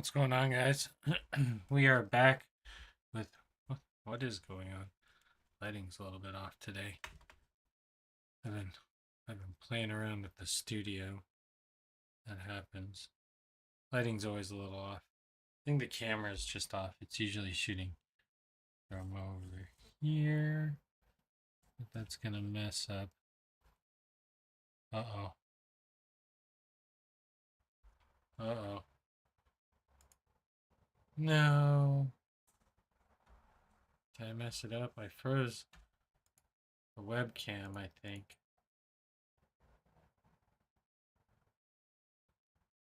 What's going on, guys? We are back with what is going on? Lighting's a little bit off today. I've been I've been playing around with the studio. That happens. Lighting's always a little off. I think the camera is just off. It's usually shooting from over here. But that's gonna mess up. Uh-oh. Uh-oh. No. Did I mess it up? I froze the webcam, I think.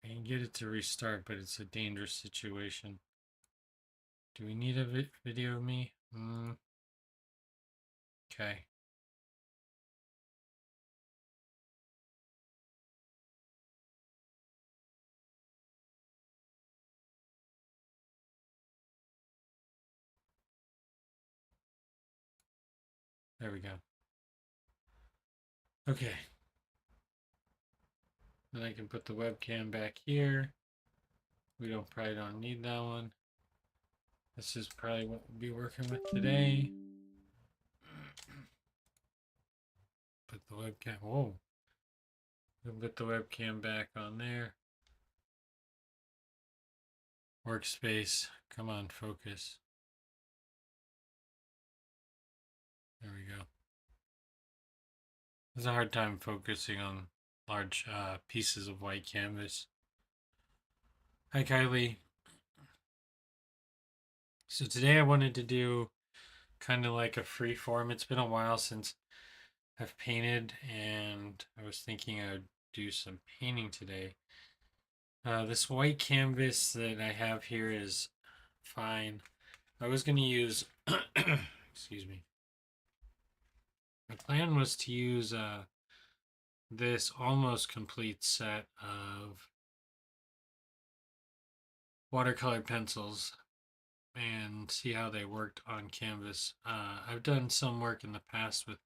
I can get it to restart, but it's a dangerous situation. Do we need a video of me? Okay. There we go. Okay. Then I can put the webcam back here. We probably don't need that one. This is probably what we'll be working with today. Put the webcam. Whoa. We'll put the webcam back on there. Workspace. Come on, focus. There we go. There's a hard time focusing on large pieces of white canvas. Hi, Kylie. So today I wanted to do kind of like a free form. It's been a while since I've painted, and I was thinking I would do some painting today. This white canvas that I have here is fine. I was going to use, excuse me. My plan was to use this almost complete set of watercolor pencils and see how they worked on canvas. I've done some work in the past with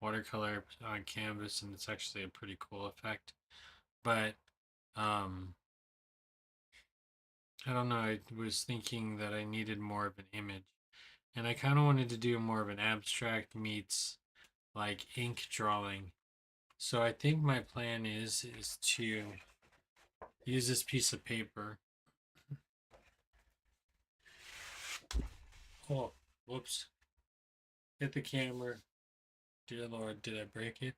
watercolor on canvas, and it's actually a pretty cool effect. But I don't know, I was thinking that I needed more of an image. And I kind of wanted to do more of an abstract meets like ink drawing. So I think my plan is to use this piece of paper. Oh, whoops. Hit the camera. Dear Lord, did I break it?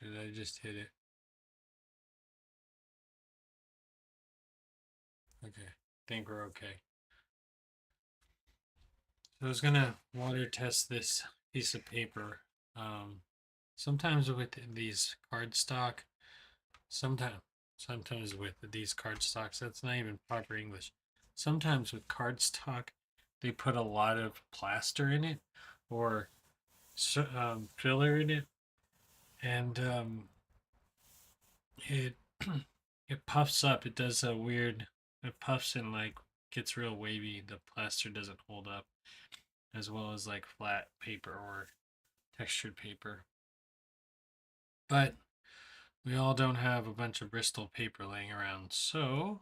Did I just hit it? Okay, think we're okay. So I was gonna water test this piece of paper. Sometimes with these cardstock, sometimes with these cardstocks, that's not even proper English. Sometimes with cardstock, they put a lot of plaster in it or filler in it, and it it puffs up. It does a weird. It puffs and like gets real wavy. The plaster doesn't hold up as well as like flat paper or textured paper. But we all don't have a bunch of Bristol paper laying around, so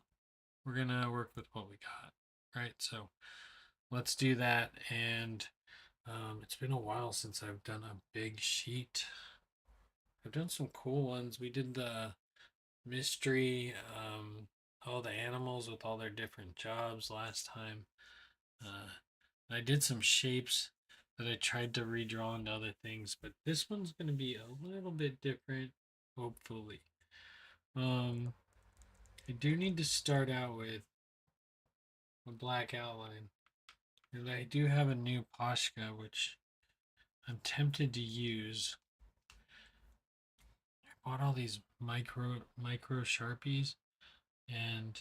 we're gonna work with what we got, right? So let's do that. And it's been a while since I've done a big sheet. I've done some cool ones. We did the mystery, all the animals with all their different jobs last time. I did some shapes that I tried to redraw into other things, but this one's going to be a little bit different, hopefully. I do need to start out with a black outline. And I do have a new Poshka, which I'm tempted to use. I bought all these micro Sharpies, and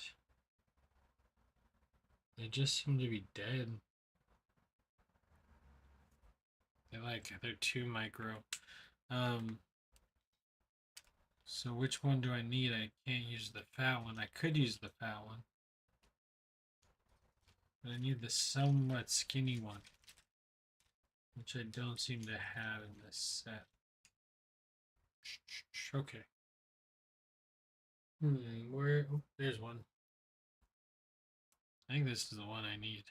they just seem to be dead. They're too micro. So which one do I need? I can't use the fat one. I could use the fat one, but I need the somewhat skinny one, which I don't seem to have in this set. Okay. Where? Oh, there's one. I think this is the one I need.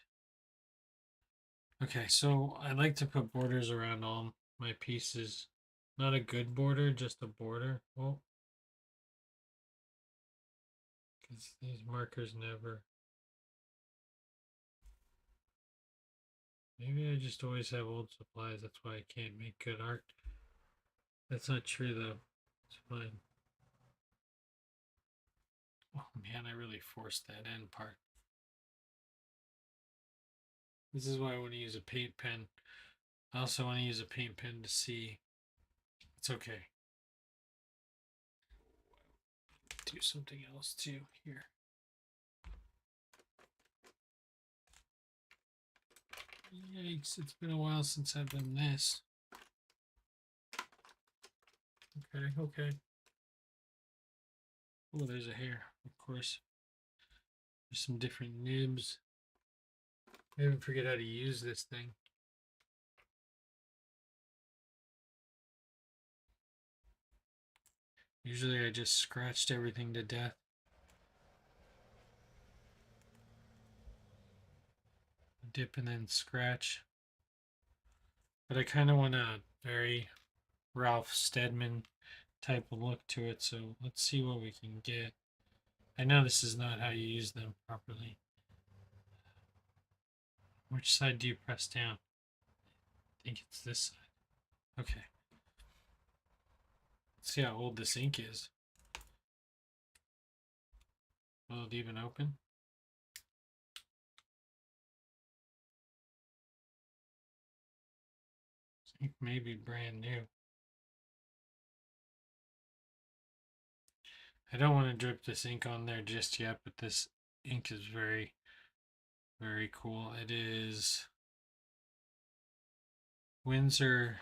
Okay, so I like to put borders around all my pieces. Not a good border, just a border. Well, because these markers never. Maybe I just always have old supplies. That's why I can't make good art. That's not true though. It's fine. Oh man, I really forced that end part. This is why I want to use a paint pen. I also want to use a paint pen to see. It's okay. Do something else too here. Yikes, it's been a while since I've done this. Okay, okay. Oh, there's a hair, of course. There's some different nibs. I even forget how to use this thing. Usually I just scratched everything to death. Dip and then scratch. But I kind of want a very Ralph Steadman type of look to it, so let's see what we can get. I know this is not how you use them properly. Which side do you press down? I think it's this side. Okay. Let's see how old this ink is. Will it even open? This ink may be brand new. I don't want to drip this ink on there just yet, but this ink is very, very cool. It is Winsor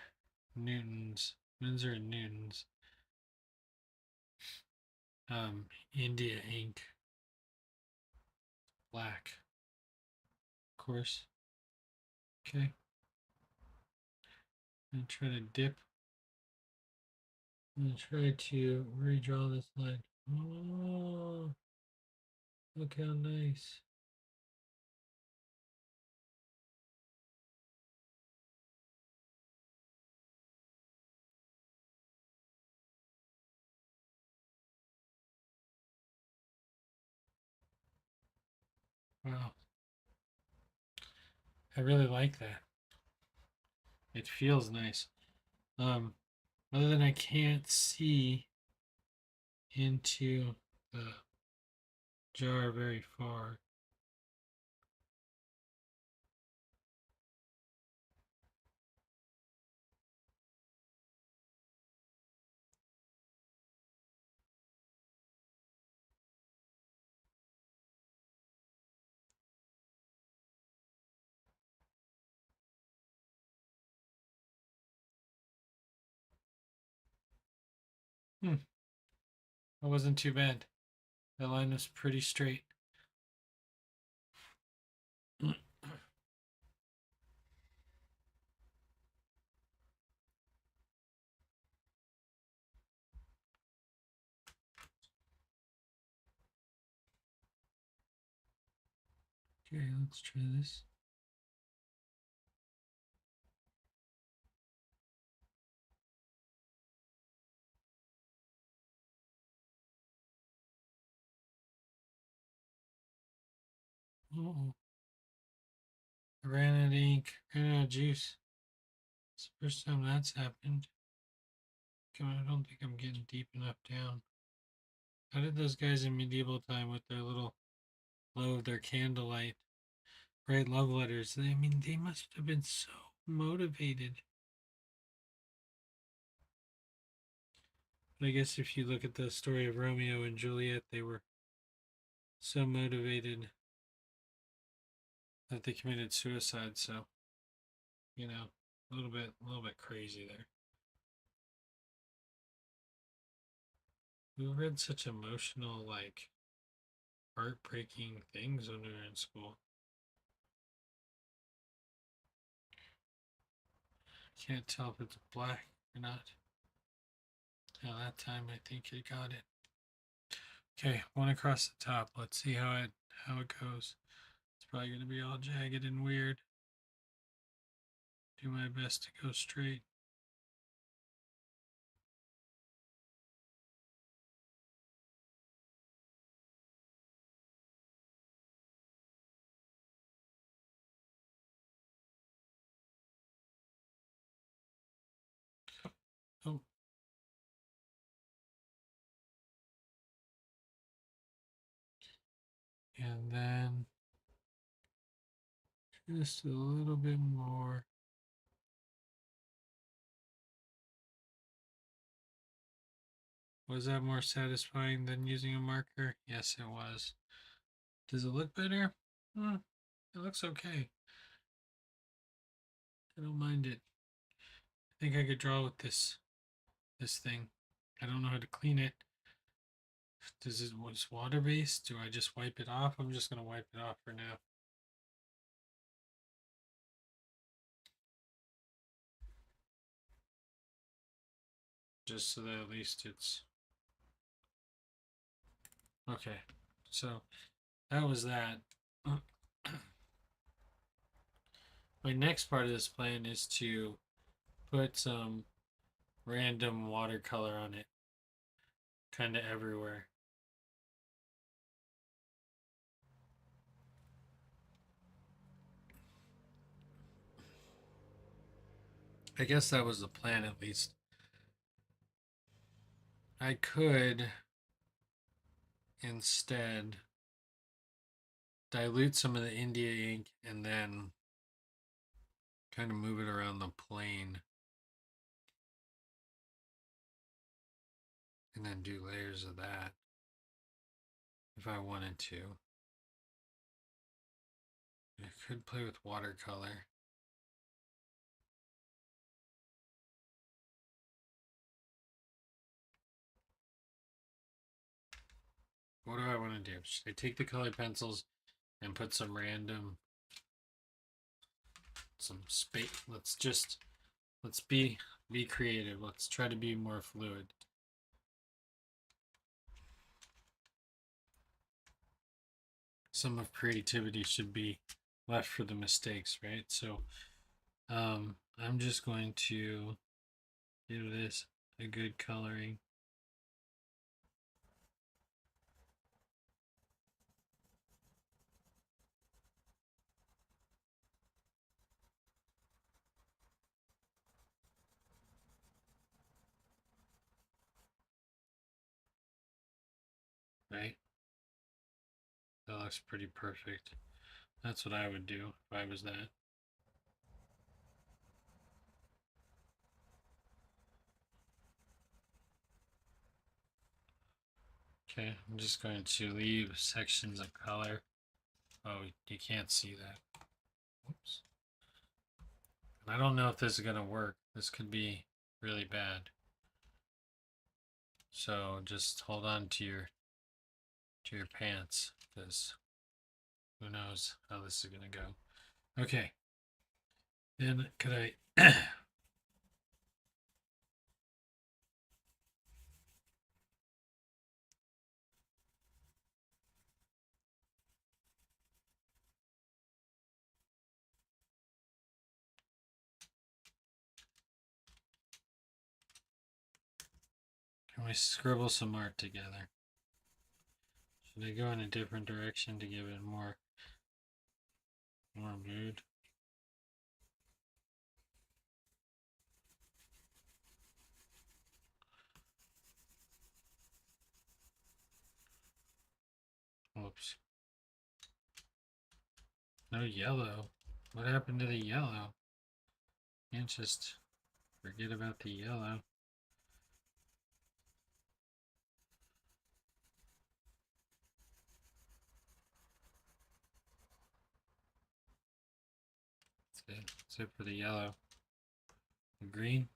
Newton's, Winsor and Newton's India ink, black, of course. Okay. And try to dip and try to redraw this line. Oh, look how nice. Wow. I really like that. It feels nice. Other than I can't see into the jar very far. Hmm, that wasn't too bad. The line was pretty straight. Okay, let's try this. Oh, I ran out of ink, ran out of juice. It's the first time that's happened. I don't think I'm getting deep enough down. How did those guys in medieval time with their little glow, their candlelight, write love letters? I mean, they must have been so motivated. But I guess if you look at the story of Romeo and Juliet, they were so motivated that they committed suicide. So, a little bit crazy there. We read such emotional, like heartbreaking things when we were in school. Can't tell if it's black or not. Now that time I think it got it. Okay, one across the top. Let's see how it goes. It's probably gonna be all jagged and weird. Do my best to go straight. Oh, and then just a little bit more. Was that more satisfying than using a marker? Yes, it was. Does it look better? It looks okay. I don't mind it. I think I could draw with this thing. I don't know how to clean it. Does it was water based? Do I just wipe it off? I'm just gonna wipe it off for now. Just so that at least it's okay. So that was that. My next part of this plan is to put some random watercolor on it, kind of everywhere. I guess that was the plan at least. I could instead dilute some of the India ink and then kind of move it around the plane and then do layers of that if I wanted to. I could play with watercolor. What do I want to do? Should I take the colored pencils and put some random, some space? Let's be creative. Let's try to be more fluid. Some of creativity should be left for the mistakes, right? So I'm just going to give this a good coloring. Right? That looks pretty perfect. That's what I would do if I was that. Okay, I'm just going to leave sections of color. Oh, you can't see that. Oops. And I don't know if this is going to work. This could be really bad. So just hold on to your pants because who knows how this is going to go. Okay. Then could I can we scribble some art together? Should I go in a different direction to give it more mood? Whoops. No yellow. What happened to the yellow? Can't just forget about the yellow. That's it for the yellow. The green.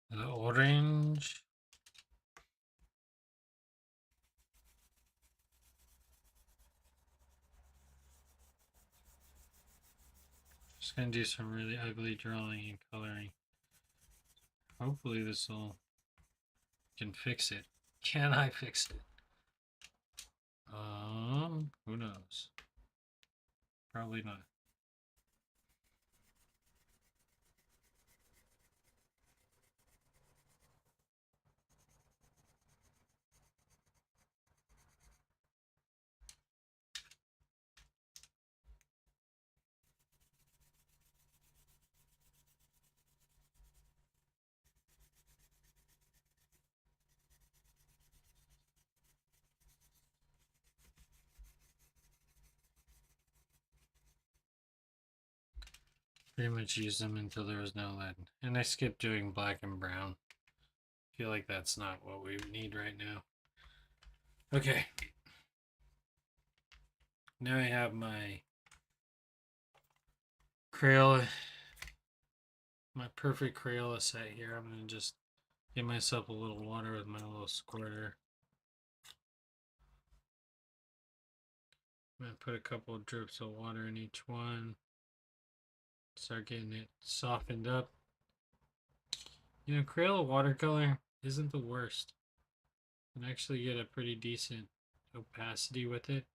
The orange. Just gonna do some really ugly drawing and coloring. Hopefully this will can fix it. Can I fix it? Who knows? Probably not. Pretty much used them until there was no lead. And I skipped doing black and brown. I feel like that's not what we need right now. Okay. Now I have my Crayola, my perfect Crayola set here. I'm going to just give myself a little water with my little squirter. I'm going to put a couple of drips of water in each one. Start getting it softened up. You know, Crayola watercolor isn't the worst. You can actually get a pretty decent opacity with it.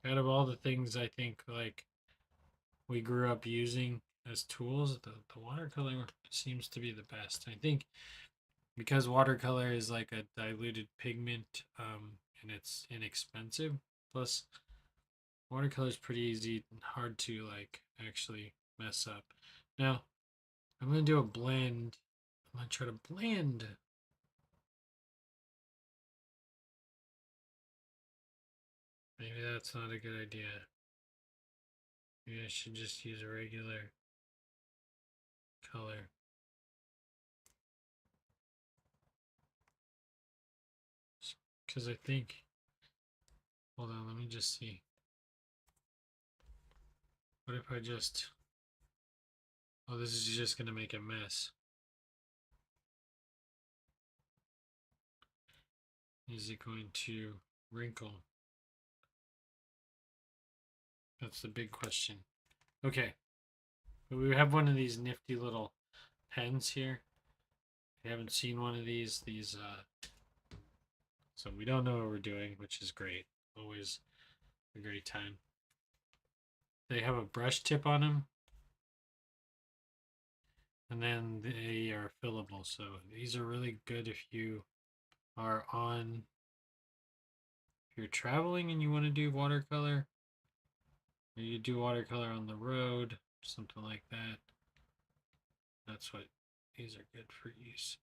Out of all the things I think like we grew up using as tools, the watercolor seems to be the best. I think because watercolor is like a diluted pigment, and it's inexpensive. Plus, watercolor is pretty easy and hard to like actually mess up. Now, I'm gonna do a blend. I'm gonna try to blend. Maybe that's not a good idea. Maybe I should just use a regular color. Because I think, hold on, let me just see. What if I just, oh, this is just going to make a mess. Is it going to wrinkle? That's the big question. Okay, we have one of these nifty little pens here. I haven't seen one of these, so we don't know what we're doing, which is great. Always a great time. They have a brush tip on them, and then they are fillable. So these are really good if you are on, if you're traveling and you want to do watercolor, or you do watercolor on the road, something like that. That's what these are good for use.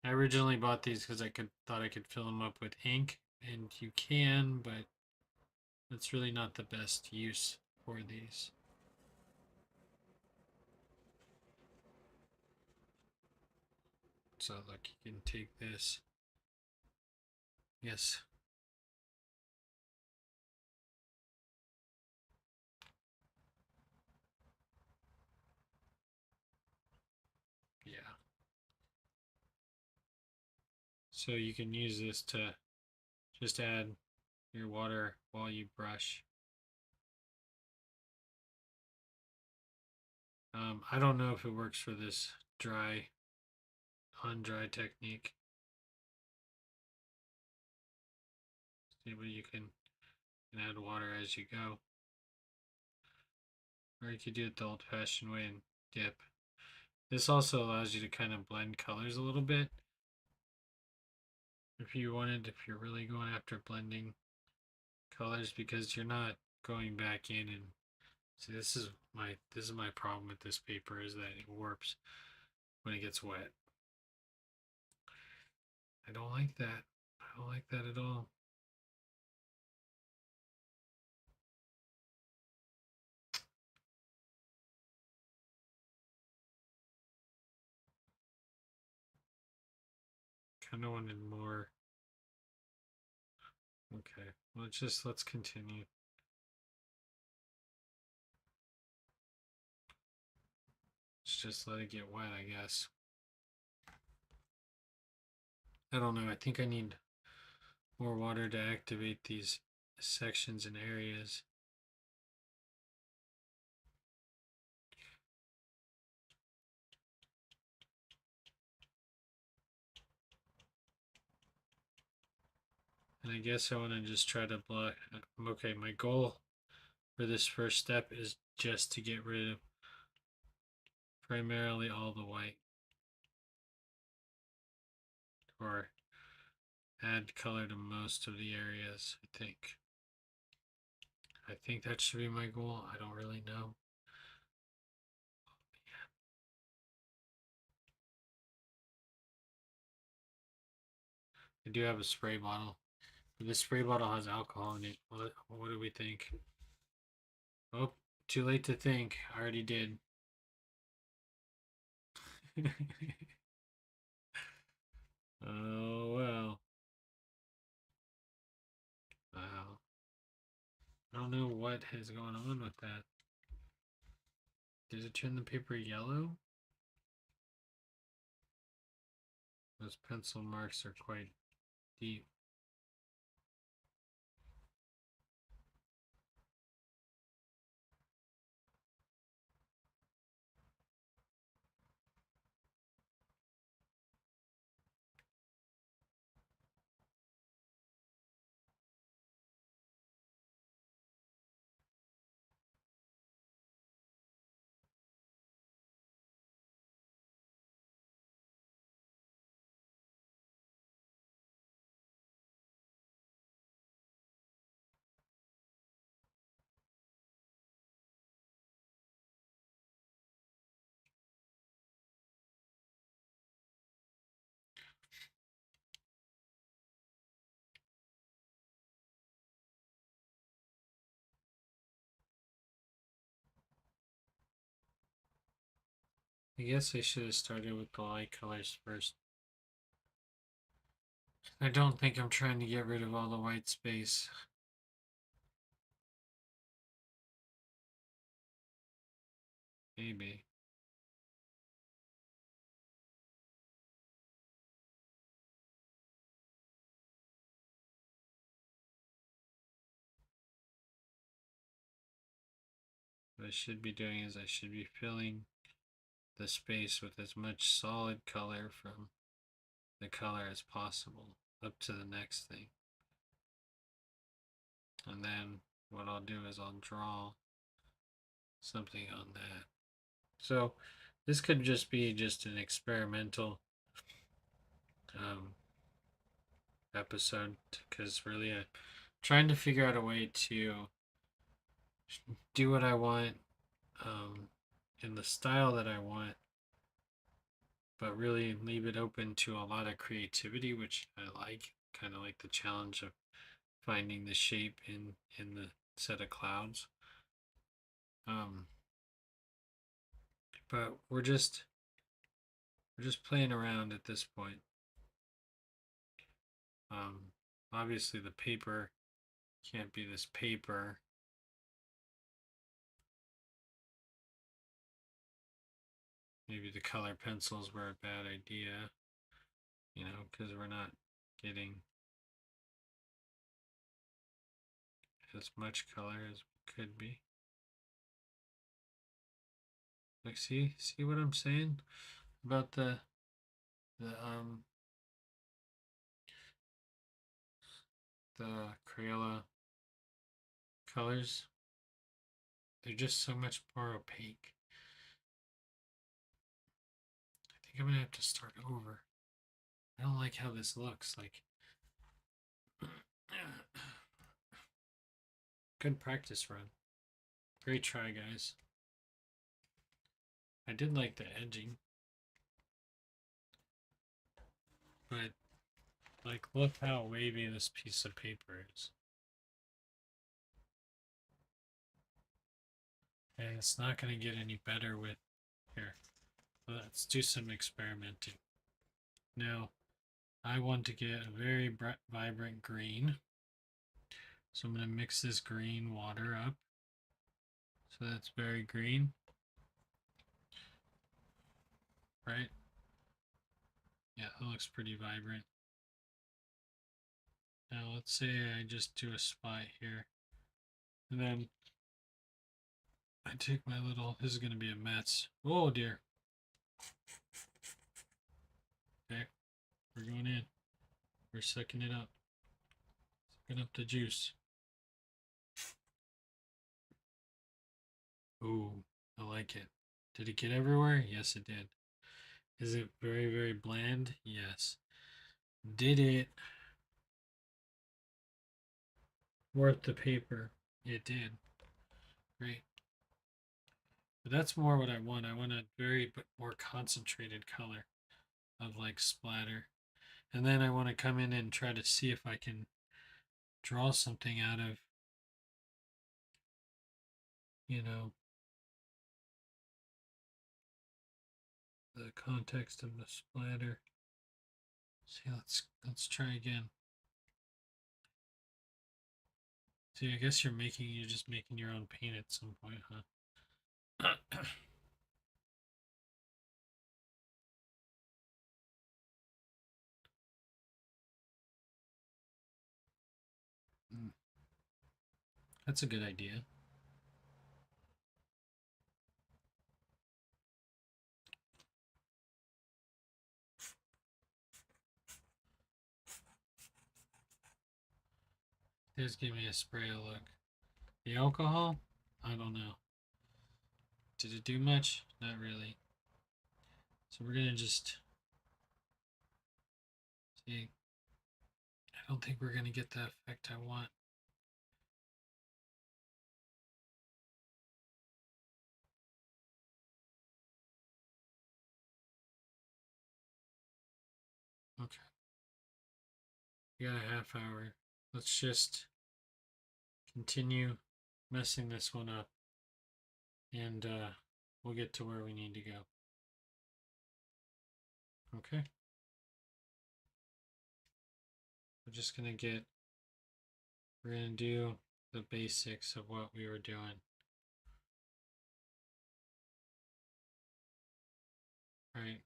I originally bought these because I thought I could fill them up with ink, and you can, but that's really not the best use for these. So look, you can take this. Yes. Yeah. So you can use this to just add your water while you brush. I don't know if it works for this dry, on dry technique. See, but you can add water as you go. Or you could do it the old fashioned way and dip. This also allows you to kind of blend colors a little bit. If you wanted, if you're really going after blending colors, because you're not going back in and see, this is my problem with this paper, is that it warps when it gets wet. I don't like that. I don't like that at all. Kind of wanted more. Okay, let's continue. Let's just let it get wet, I guess. I don't know. I think I need more water to activate these sections and areas. And I guess I want to just try to block. Okay, my goal for this first step is just to get rid of primarily all the white, or add color to most of the areas, I think. I think that should be my goal. I don't really know. I do have a spray bottle. This spray bottle has alcohol in it. What do we think? Oh, too late to think. I already did. Oh well. Wow. I don't know what is going on with that. Does it turn the paper yellow? Those pencil marks are quite deep. I guess I should have started with the light colors first. I don't think I'm trying to get rid of all the white space. Maybe. What I should be doing is I should be filling the space with as much solid color from the color as possible up to the next thing. And then what I'll do is I'll draw something on that. So this could just be just an experimental episode, because really I'm trying to figure out a way to do what I want in the style that I want, but really leave it open to a lot of creativity, which I like. Kind of like the challenge of finding the shape in the set of clouds. Um, but we're just playing around at this point. Obviously the paper can't be this paper. Maybe the color pencils were a bad idea, because we're not getting as much color as we could be. Like, see what I'm saying about the the Crayola colors? They're just so much more opaque. I think I'm gonna have to start over. I don't like how this looks. Like, good practice run. Great try, guys. I did like the edging, but like, look how wavy this piece of paper is. And it's not going to get any better with, here, let's do some experimenting. Now, I want to get a very vibrant green. So I'm going to mix this green water up. So that's very green. Right? Yeah, that looks pretty vibrant. Now let's say I just do a spot here. And then I take my little, this is going to be a mess. Oh dear. Okay, we're going in. We're sucking it up. Get up the juice. Ooh, I like it. Did it get everywhere? Yes, it did. Is it very, very bland? Yes. Did it worth the paper? It did. Great. But that's more what I want. I want a very more concentrated color of like splatter. And then I want to come in and try to see if I can draw something out of, you know, the context of the splatter. See, let's try again. See, I guess you're just making your own paint at some point, huh? That's a good idea. Just give me a spray look. The alcohol? I don't know. Did it do much? Not really. So we're gonna just see. I don't think we're gonna get the effect I want. Okay. We got a half hour. Let's just continue messing this one up, and we'll get to where we need to go. Okay. We're gonna do the basics of what we were doing. Right.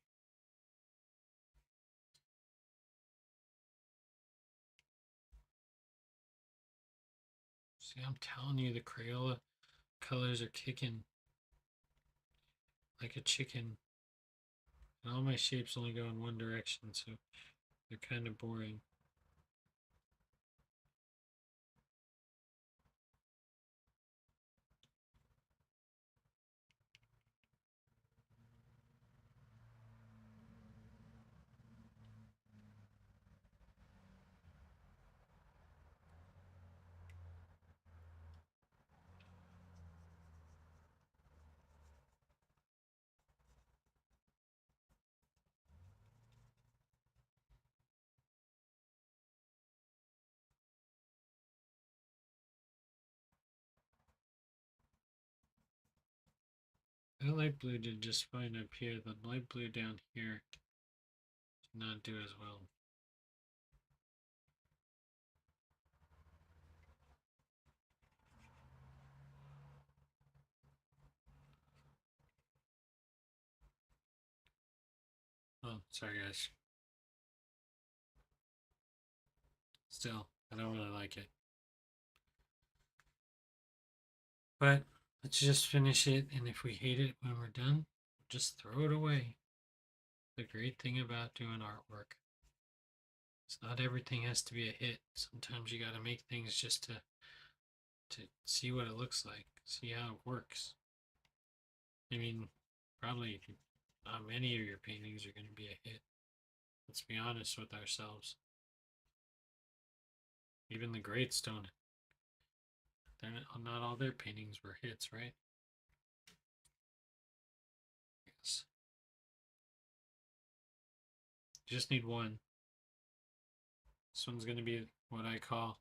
See, I'm telling you, the Crayola colors are kicking like a chicken. And all my shapes only go in one direction, so they're kind of boring. The light blue did just fine up here. The light blue down here did not do as well. Oh, sorry guys. Still, I don't really like it. But let's just finish it, and if we hate it when we're done, just throw it away. The great thing about doing artwork is not everything has to be a hit. Sometimes you gotta make things just to see what it looks like, see how it works. I mean, probably not many of your paintings are gonna be a hit. Let's be honest with ourselves. Even the greats don't. Not all their paintings were hits, right? Yes. You just need one. This one's going to be what I call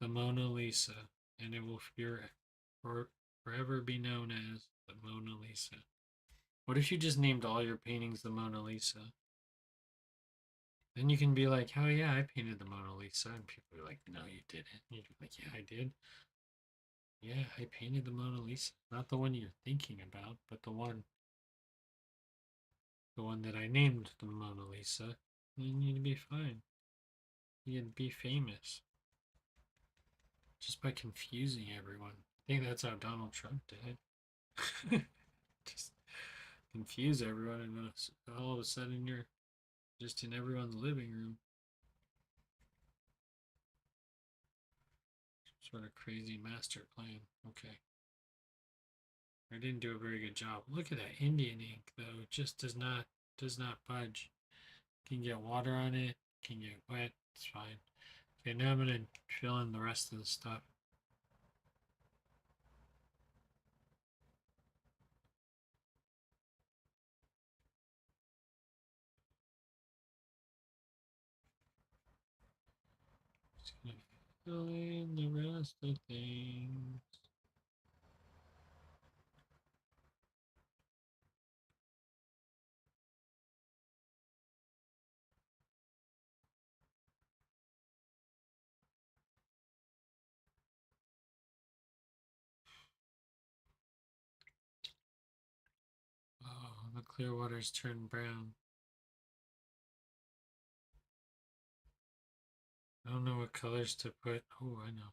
the Mona Lisa, and it will forever be known as the Mona Lisa. What if you just named all your paintings the Mona Lisa? Then you can be like, oh yeah, I painted the Mona Lisa. And people are like, no, you didn't. And you'd be like, yeah, I did. Yeah, I painted the Mona Lisa. Not the one you're thinking about, but the one that I named the Mona Lisa. Then you'd be fine. You'd be famous. Just by confusing everyone. I think that's how Donald Trump did it. Just confuse everyone, and all of a sudden you're just in everyone's living room. sort of crazy master plan. Okay. I didn't do a very good job. Look at that Indian ink though. It just does not budge. Can get water on it, can get wet, it's fine. Okay, now I'm gonna fill in the rest of the stuff. Just gonna fill in the rest of things. Oh, the clear water's turned brown. I don't know what colors to put. Oh, I know.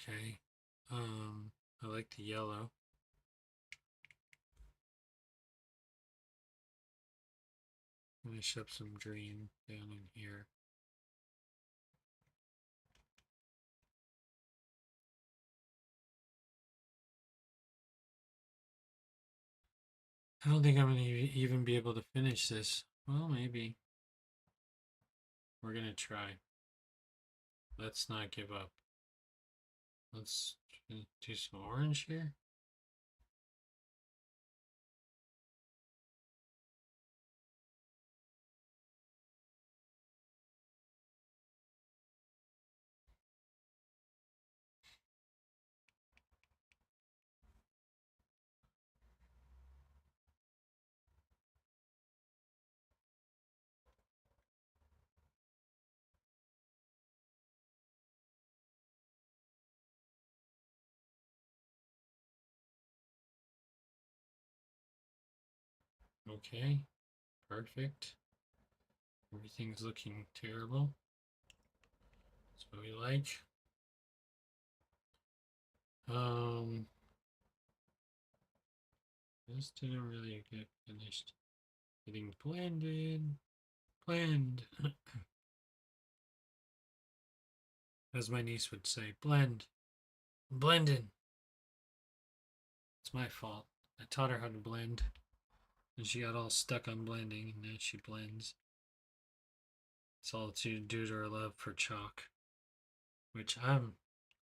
Okay. I like the yellow. Finish up some green down in here. I don't think I'm going to even be able to finish this. Well, maybe. We're going to try. Let's not give up. Let's do some orange here. Okay, perfect. Everything's looking terrible. That's what we like. This didn't really get finished. Getting blended. Blend. As my niece would say, blend. Blending. It's my fault. I taught her how to blend. And she got all stuck on blending, and now she blends. It's all due to her love for chalk. Which I'm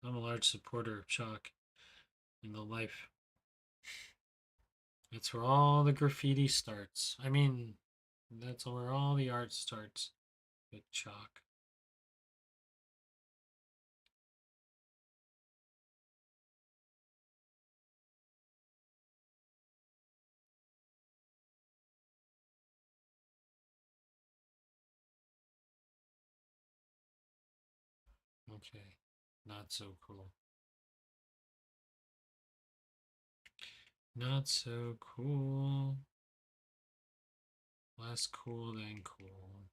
a large supporter of chalk in the life. That's where all the graffiti starts. I mean, that's where all the art starts, with chalk. Okay, not so cool. Not so cool. Less cool than cool.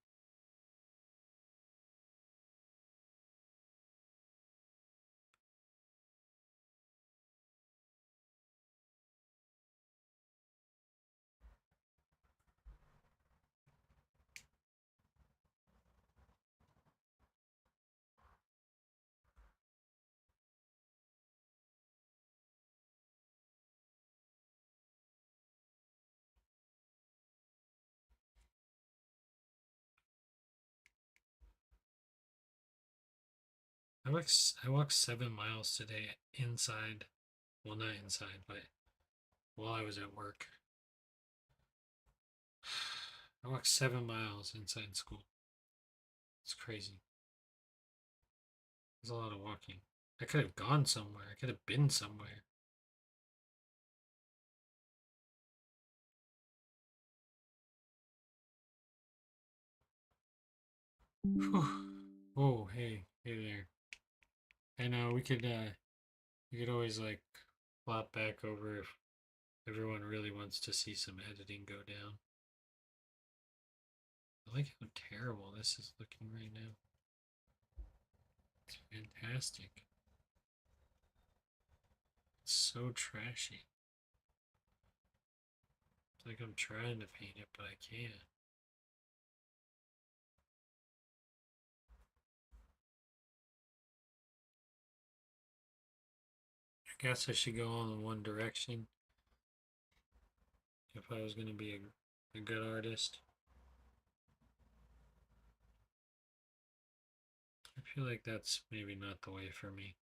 I walked 7 miles today inside. Well, not inside, but while I was at work. I walked 7 miles inside school. It's crazy. There's a lot of walking. I could have gone somewhere. I could have been somewhere. Whew. Oh, hey, hey there. I know we could always like flop back over if everyone really wants to see some editing go down. I like how terrible this is looking right now. It's fantastic. It's so trashy. It's like I'm trying to paint it, but I can't. I guess I should go all in one direction if I was going to be a good artist. I feel like that's maybe not the way for me.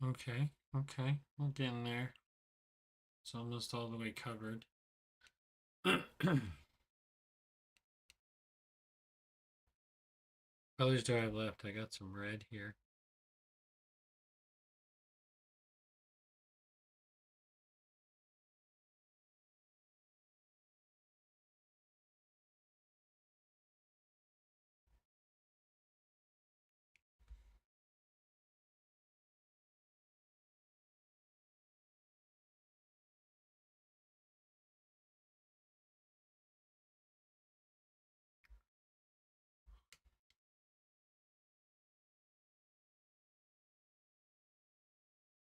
Okay, okay, we're getting there. It's almost all the way covered. Colors do I have left? I got some red here.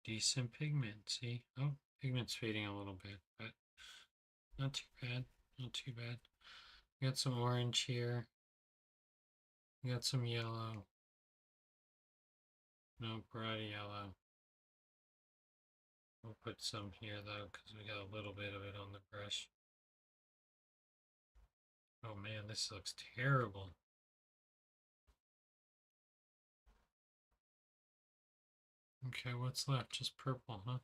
Decent pigment, see? Oh, pigment's fading a little bit, but not too bad. Not too bad. We got some orange here. We got some yellow. No, bright yellow. We'll put some here though, because we got a little bit of it on the brush. Oh man, this looks terrible. Okay, what's left? Just purple, huh?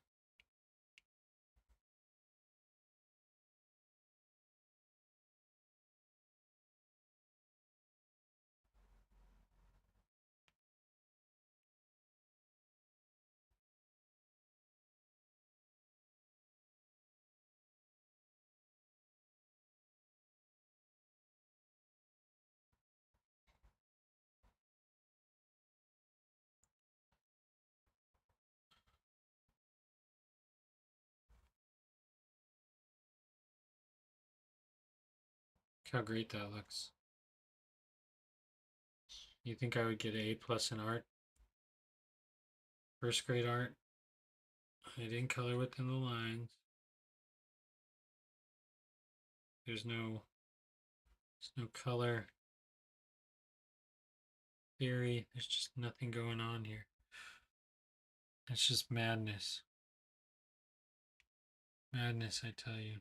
Look how great that looks. You think I would get an A plus in art? First grade art. I didn't color within the lines. There's no color theory. There's just nothing going on here. It's just madness. Madness, I tell you.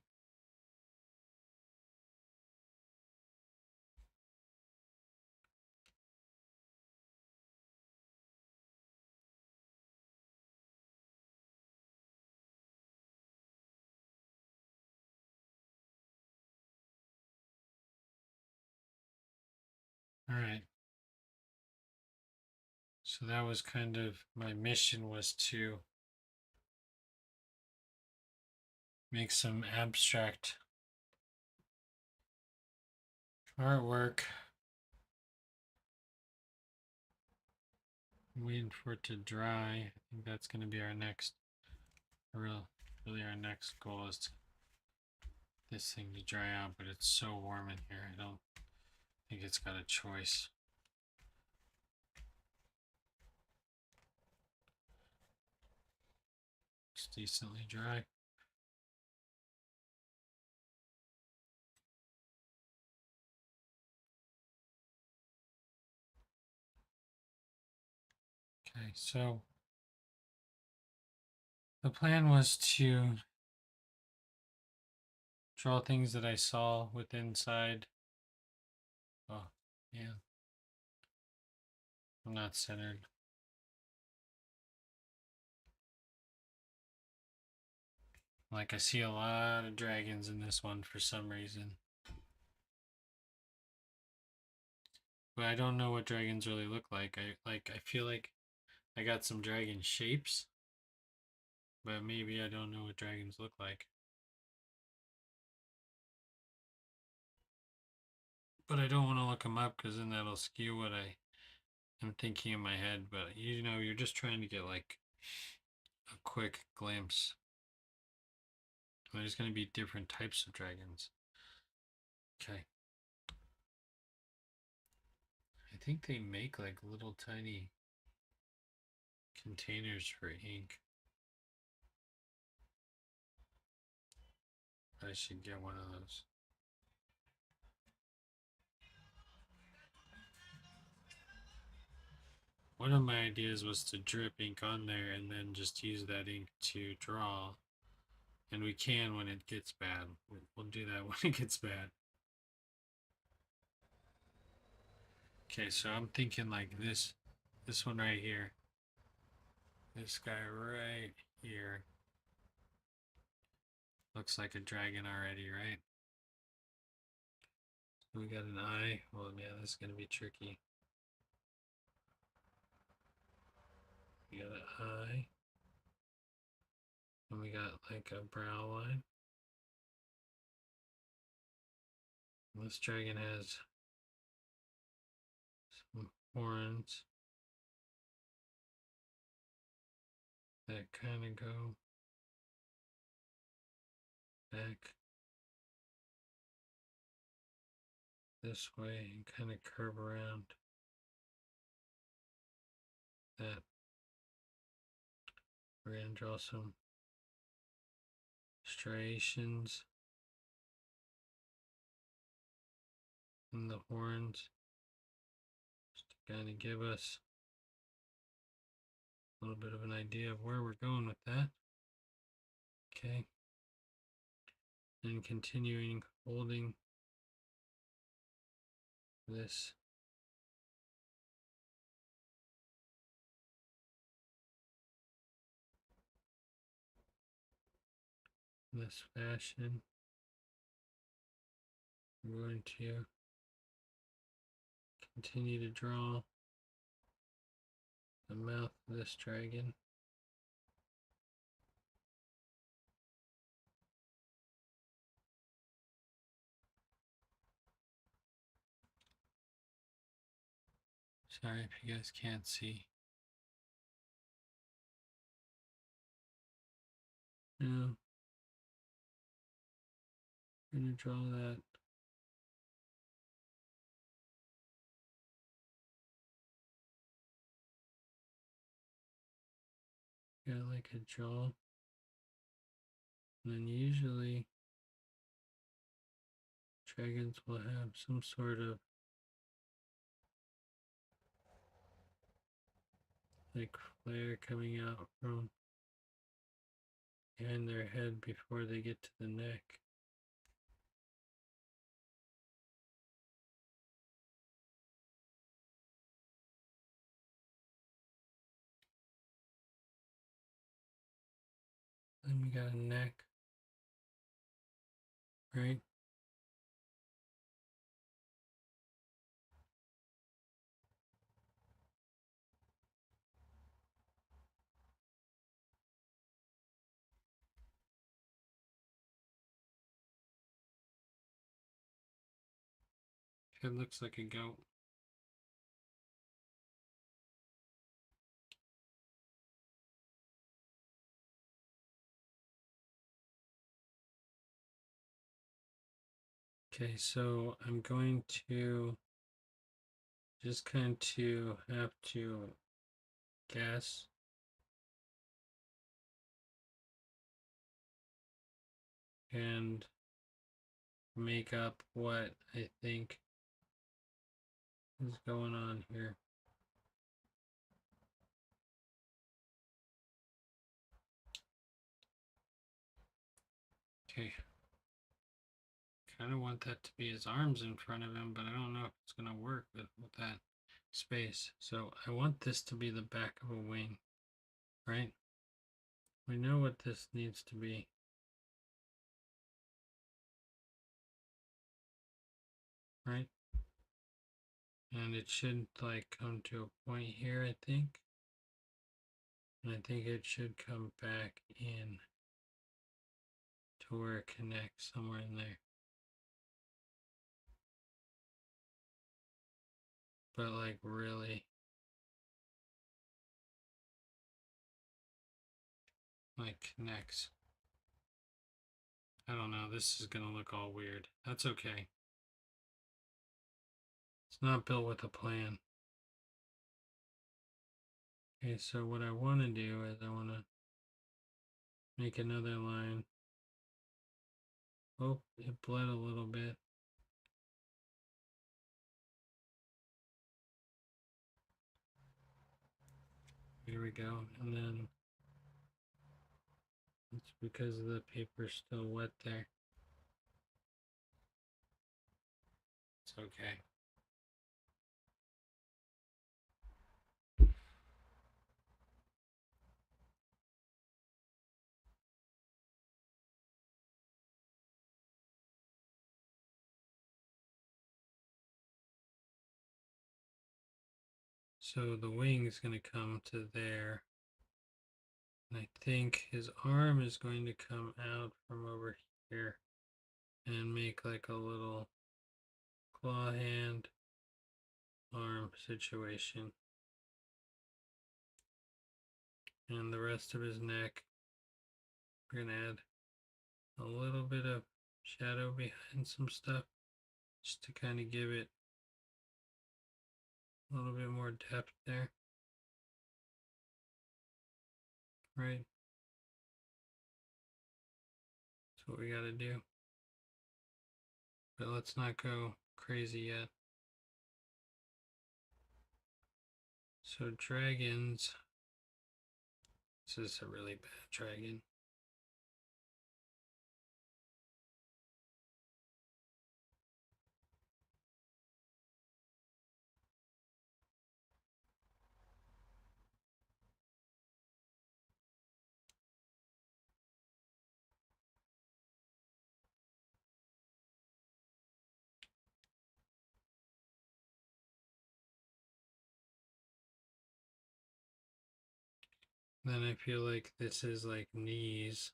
All right. So that was kind of my mission, was to make some abstract artwork. I'm waiting for it to dry. I think that's going to be our next, really our next goal is to this thing to dry out, but it's so warm in here. I don't think it's got a choice. It's decently dry. Okay, so The plan was to draw things that I saw with inside. Oh, yeah. I'm not centered. Like I see a lot of dragons in this one for some reason. But I don't know what dragons really look like. I feel like I got some dragon shapes, but maybe I don't know what dragons look like. But I don't want to look them up because then that'll skew what I am thinking in my head. But you know, you're just trying to get like a quick glimpse. There's going to be different types of dragons. Okay. I think they make like little tiny containers for ink. I should get one of those. One of my ideas was to drip ink on there and then just use that ink to draw. And we can when it gets bad. We'll do that when it gets bad. Okay, so I'm thinking like this one right here. This guy right here. Looks like a dragon already, right? So we got an eye. Well, yeah, this is going to be tricky. We got an eye. And we got like a brow line. This dragon has some horns that kind of go back this way and kind of curve around that. We're going to draw some striations in the horns just to kind of give us a little bit of an idea of where we're going with that. Okay. And continuing holding this in this fashion. We're going to continue to draw the mouth of this dragon. Sorry if you guys can't see. Now, I'm going to draw that got like a jaw. And then usually dragons will have some sort of like flare coming out from behind their head before they get to the neck. Then we got a neck, right? It looks like a goat. Okay, so I'm going to just kind of have to guess and make up what I think is going on here. kind of want that to be his arms in front of him, but I don't know if it's going to work with that space. So I want this to be the back of a wing, right? We know what this needs to be. Right? And it should like come to a point here, I think. And I think it should come back in to where it connects somewhere in there. But like really like connects. I don't know, this is gonna look all weird. That's okay. It's not built with a plan. Okay, so what I want to do is I want to make another line. Oh, it bled a little bit. Here we go. And then it's because the paper's still wet there. It's okay. So the wing's going to come to there. And I think his arm is going to come out from over here and make like a little claw hand arm situation. And the rest of his neck, we're going to add a little bit of shadow behind some stuff just to kind of give it a little bit more depth there. Right? That's what we got to do. But let's not go crazy yet. So dragons, this is a really bad dragon. Then I feel like this is like knees.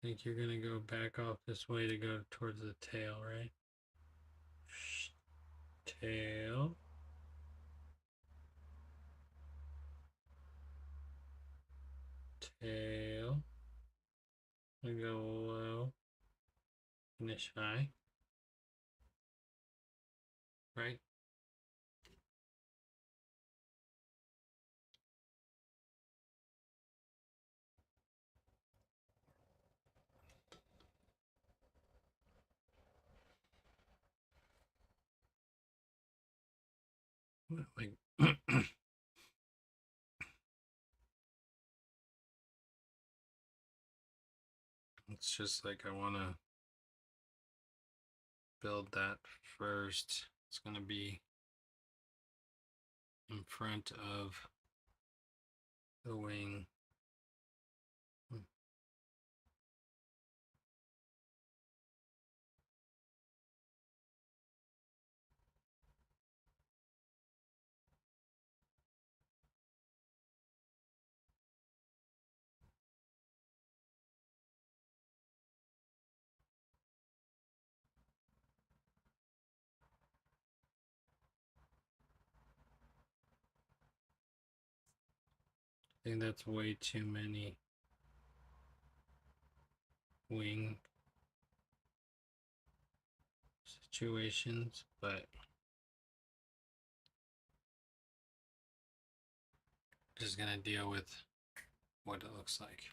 I think you're gonna go back off this way to go towards the tail, right? Tail. Tail. And go low. Finish high. Right? Like it's just like I wanna build that first. It's gonna be in front of the wing. I think that's way too many wing situations, but just gonna deal with what it looks like.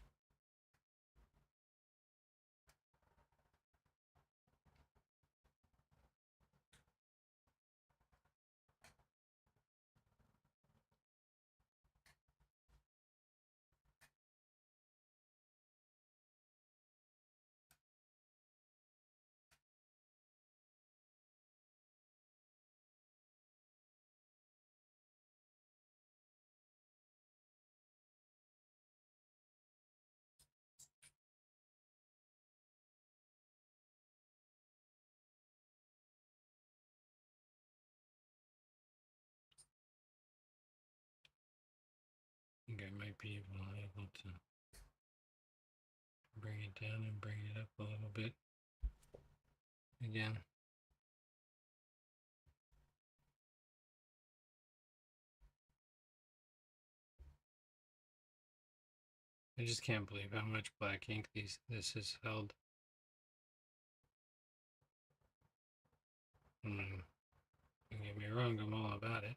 might be able to bring it down and bring it up a little bit again. I just can't believe how much black ink this has held. Don't get me wrong, I'm all about it.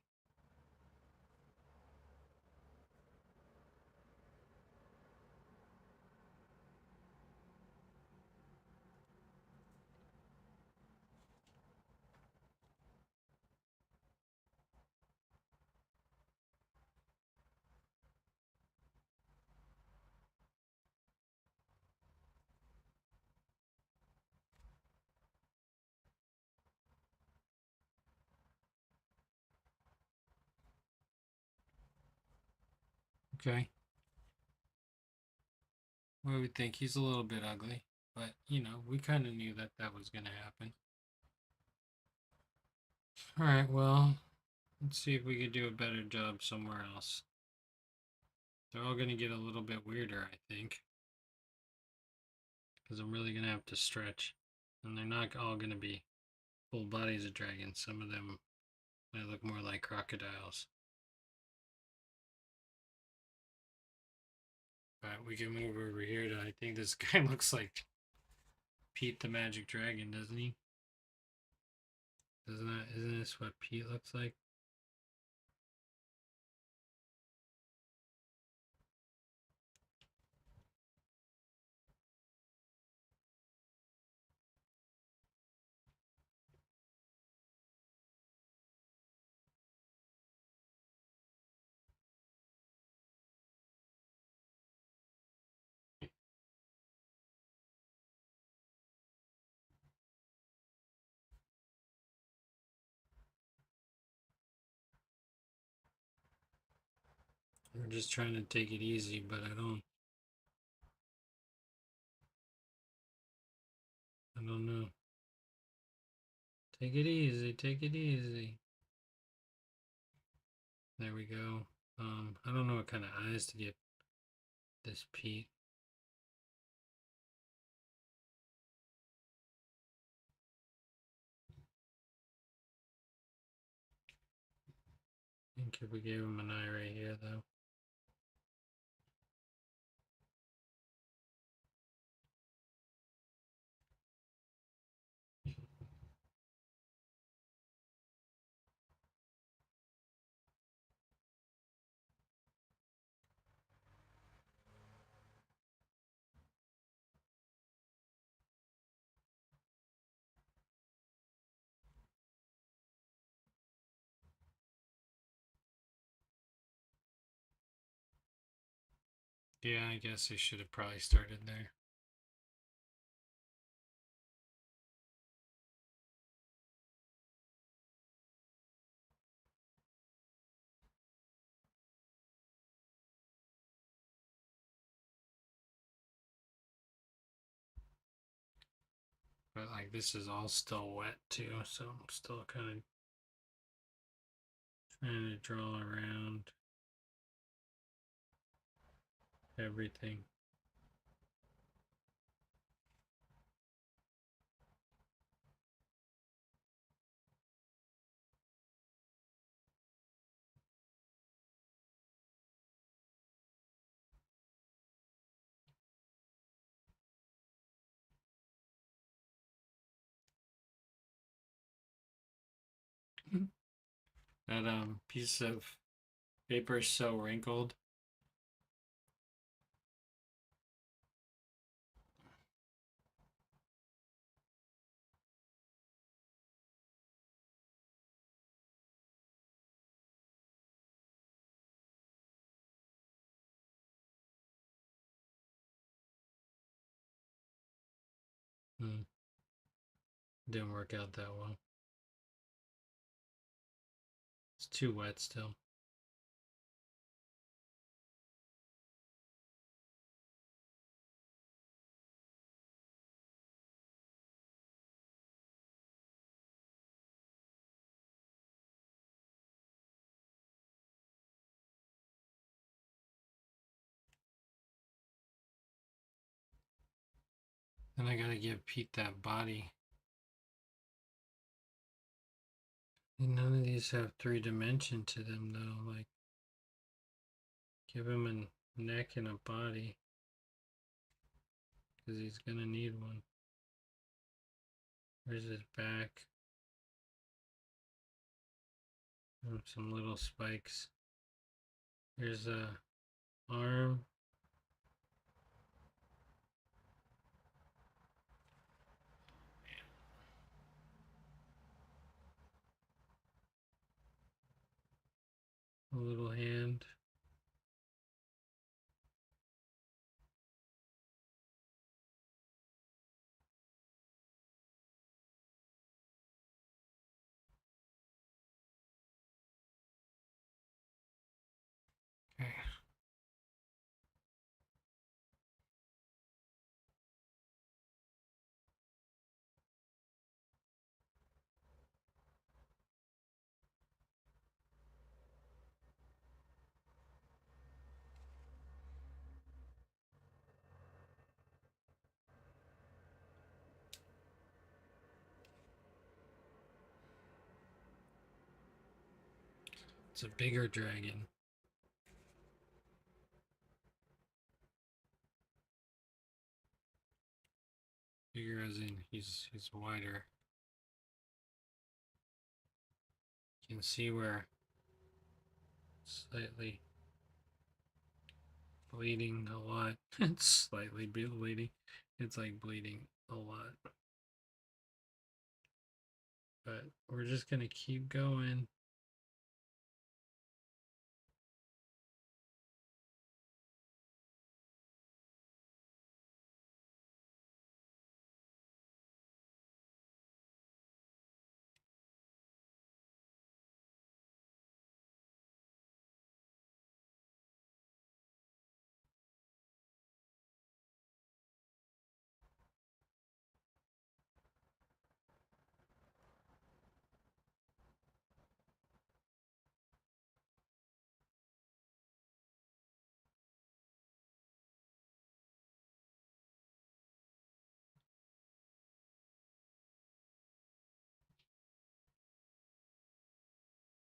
Okay. Well, we think he's a little bit ugly, but you know, we kind of knew that that was going to happen. All right, well, let's see if we could do a better job somewhere else. They're all going to get a little bit weirder, I think, because I'm really going to have to stretch, and they're not all going to be full bodies of dragons. Some of them might look more like crocodiles. But we can move over here to, I think this guy looks like Pete the Magic Dragon, doesn't he? Isn't this what Pete looks like? We're just trying to take it easy, but I don't know. Take it easy, take it easy. There we go. I don't know what kind of eyes to get this Pete. I think if we gave him an eye right here, though. Yeah, I guess I should have probably started there. But like this is all still wet too, so I'm still kind of trying to draw around everything. That piece of paper is so wrinkled. Didn't work out that well. It's too wet still. And I gotta give Pete that body. And none of these have 3 dimension to them though. Like, give him a neck and a body. Because he's gonna need one. Where's his back? And some little spikes. Here's a arm. A little hand. Okay. It's a bigger dragon. Bigger as in he's wider. You can see where slightly bleeding a lot. It's slightly bleeding. It's like bleeding a lot. But we're just gonna keep going.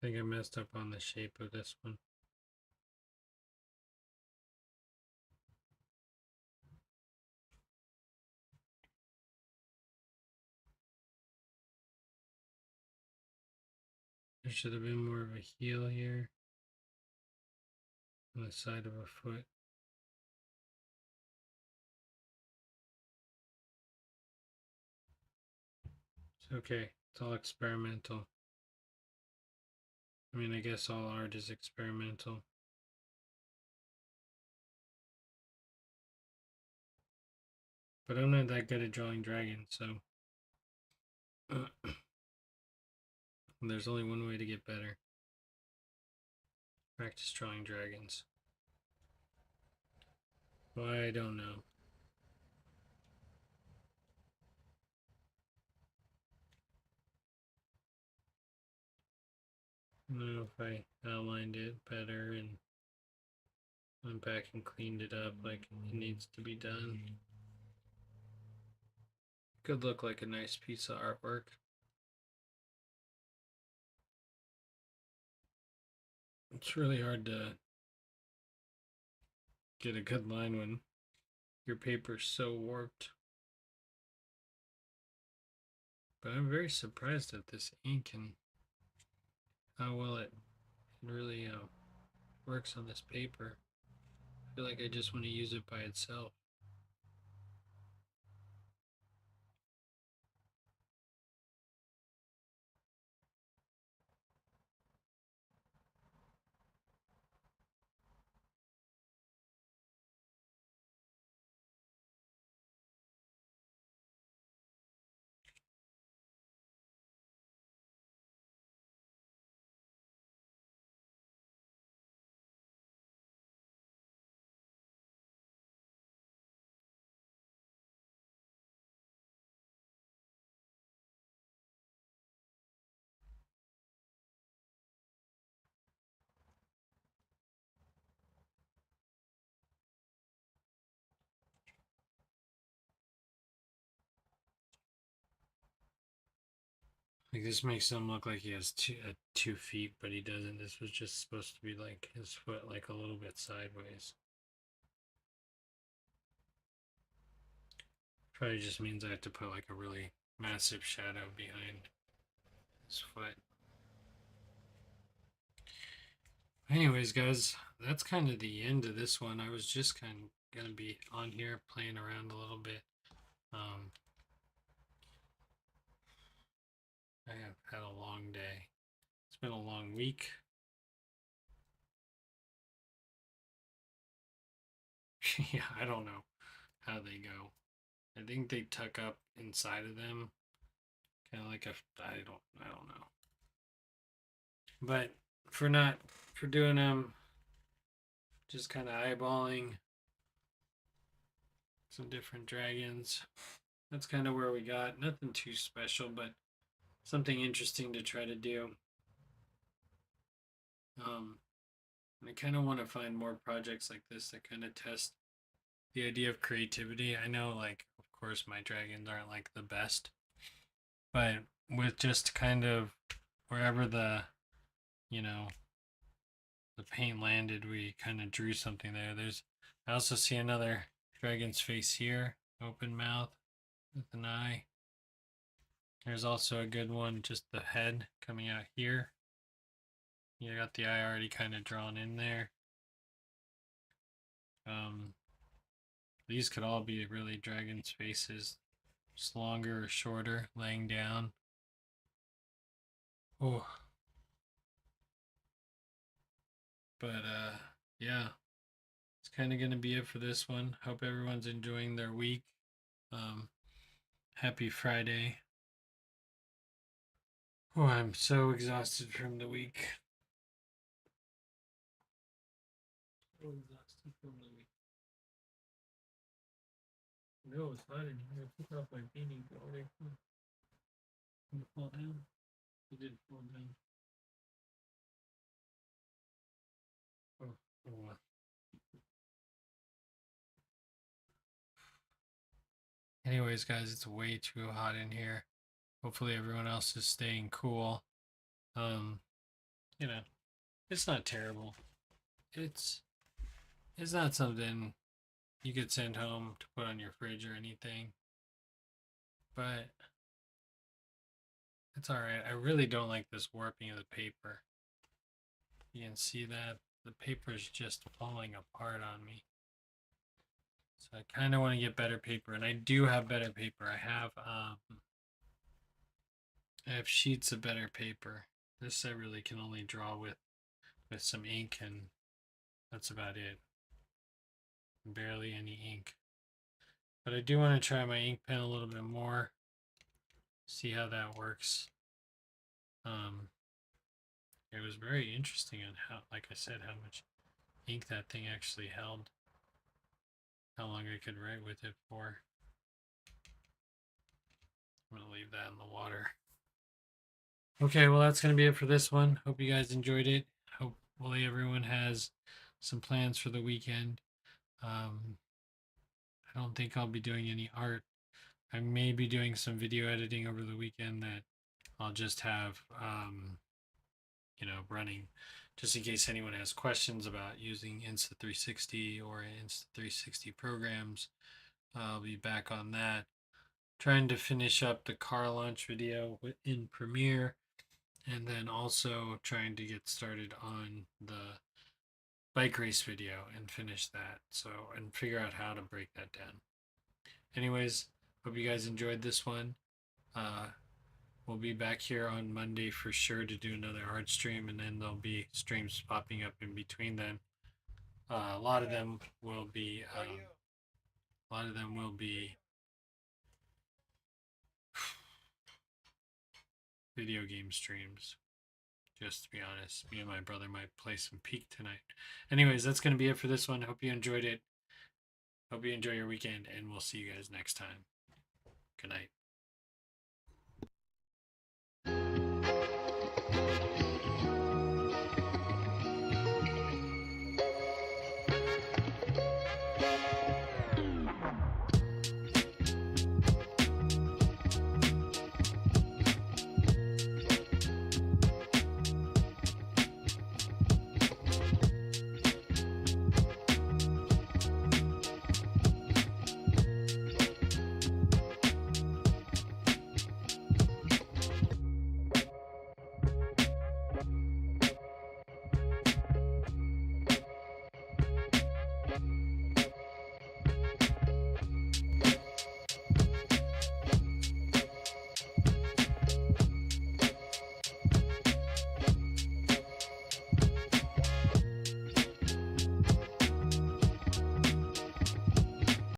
I think I messed up on the shape of this one. There should have been more of a heel here on the side of a foot. It's okay. It's all experimental. I mean, I guess all art is experimental. But I'm not that good at drawing dragons, so there's only one way to get better. Practice drawing dragons. Why, I don't know. I don't know if I outlined it better and went back and cleaned it up like it needs to be done. Could look like a nice piece of artwork. It's really hard to get a good line when your paper's so warped. But I'm very surprised at this ink and how well it really works on this paper. I feel like I just want to use it by itself. Like this makes him look like he has 2 feet, but he doesn't. This was just supposed to be like his foot, like a little bit sideways. Probably just means I have to put like a really massive shadow behind his foot. Anyways, guys, that's kind of the end of this one. I was just kind of gonna be on here playing around a little bit. Um, I have had a long day. It's been a long week. Yeah, I don't know how they go. I think they tuck up inside of them, kind of like a. I don't know. But for doing them, just kind of eyeballing some different dragons. That's kind of where we got. Nothing too special, but something interesting to try to do. And I kind of want to find more projects like this that kind of test the idea of creativity. I know, like, of course, my dragons aren't like the best, but with just kind of wherever you know, the paint landed, we kind of drew something there. I also see another dragon's face here, open mouth with an eye. There's also a good one, just the head coming out here. You got the eye already kind of drawn in there. These could all be really dragon's faces, just longer or shorter, laying down. Oh, but yeah, it's kind of gonna be it for this one. Hope everyone's enjoying their week. Um, happy Friday. Oh, I'm so exhausted from the week. So exhausted from the week. No, it's hot in here. I took off my beanie. Did it fall down? It did fall down. Oh, oh well. Anyways, guys, it's way too hot in here. Hopefully, everyone else is staying cool. Um, you know, it's not terrible. It's it's not something you could send home to put on your fridge or anything, but it's all right. I really don't like this warping of the paper. You can see that the paper is just falling apart on me. So I kind of want to get better paper, and I do have better paper. I have sheets of better paper. This I really can only draw with some ink, and that's about it. Barely any ink. But I do want to try my ink pen a little bit more. See how that works. It was very interesting on how, like I said, how much ink that thing actually held. How long I could write with it for. I'm going to leave that in the water. Okay, well, that's going to be it for this one. Hope you guys enjoyed it. Hopefully everyone has some plans for the weekend. I don't think I'll be doing any art. I may be doing some video editing over the weekend that I'll just have, running just in case anyone has questions about using Insta360 or Insta360 programs. I'll be back on that. Trying to finish up the car launch video in Premiere, and then also trying to get started on the bike race video and finish that. And figure out how to break that down. Anyways, hope you guys enjoyed this one. We'll be back here on Monday for sure to do another art stream, and then there'll be streams popping up in between them. A lot of them will be. A lot of them will be video game streams. Just to be honest, me and my brother might play some Peak tonight. Anyways, that's going to be it for this one. Hope you enjoyed it. Hope you enjoy your weekend, and we'll see you guys next time. Good night.